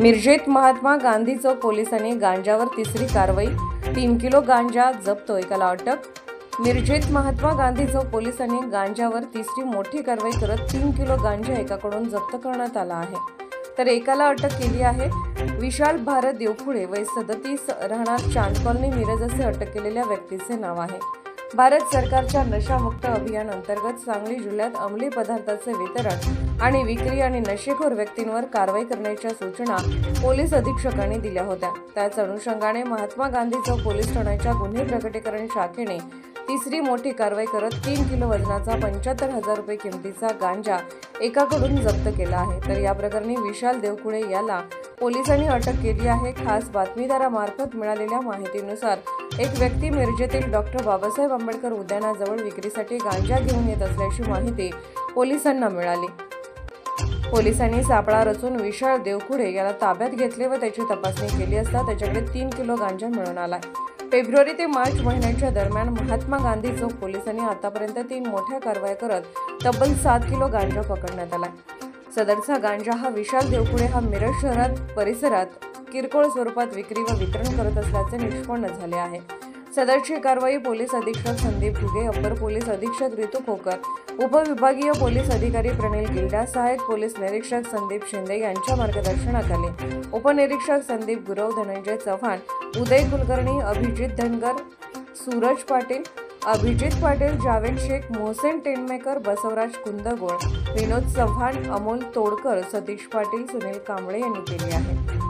मिरजेत महात्मा गांधी चौक पोलिसांनी गांजावर तिसरी कारवाई, 3 किलो गांजा जप्त, एकाला अटक। मिरजेत महात्मा गांधी चौक पोलिसांनी गांजावर तिसरी मोठी कारवाई करत 3 किलो गांजा एकाकडून जप्त करण्यात आला आहे, तर एकाला अटक केली आहे। विशाल भारत देवखुळे वय 37 राहणार चांद कॉलनी मिरज असे अटक केलेल्या व्यक्तीचे नाव आहे। भारत सरकारच्या नशामुक्त अभियान अंतर्गत सांगली जिल्ह्यात अंमली पदार्थाचे वितरण आणि विक्री आणि नशेखोर व्यक्तींवर कारवाई करण्याच्या सूचना पोलीस अधीक्षकांनी दिल्या होत्या। त्याच अनुषंगाने महात्मा गांधी चौक पोलीस ठाण्याच्या गुन्हे प्रकटीकरण शाखेने तिसरी मोठी कारवाई करत 3 किलो वजनाचा 75,000 रुपये किमतीचा गांजा एकाकडून जप्त केला आहे, तर या प्रकरणी विशाल देवखुळे याला पोलिसांनी अटक केली आहे। खास बातमीदारामार्फत मिळालेल्या माहितीनुसार एक व्यक्ती मिरजेतील डॉक्टर बाबासाहेब आंबेडकर उद्यानाजवळ विक्रीसाठी गांजा घेऊन येत असल्याची माहिती पोलिसांना मिळाली। पोलिसांनी सापळा रचून विशाल देवखुळे याला ताब्यात घेतले व त्याची तपासणी केली असता त्याच्याकडे 3 किलो गांजा मिळून आला। फेब्रुवारी ते मार्च महिन्याच्या दरम्यान महात्मा गांधी चौक पोलिसांनी आतापर्यंत 3 मोठ्या कारवाया करत तब्बल 7 किलो गांजा पकडण्यात आला। सदरचा गांजा हा विशाल देवखुळे हा मिरज शहरात परिसरात किरकोळ स्वरूपात विक्री व वितरण करत असल्याचे निष्पन्न झाले आहे। सदरची कारवाई पोलीस अधीक्षक संदीप घुगे, अप्पर पोलीस अधीक्षक रितू खोकर, उपविभागीय पोलीस अधिकारी प्रणिल गिल्डा, सहाय्यक पोलीस निरीक्षक संदीप शिंदे यांच्या मार्गदर्शनाखाली उपनिरीक्षक संदीप गुरव, धनंजय चव्हाण, उदय कुलकर्णी, अभिजित धनगर, सूरज पाटील, अभिजित पाटील, जावेद शेख, मोहसेन टेनमेकर, बसवराज कुंदगोळ, विनोद चव्हाण, अमोल तोडकर, सतीश पाटील, सुनील कांबळे यांनी केली आहे।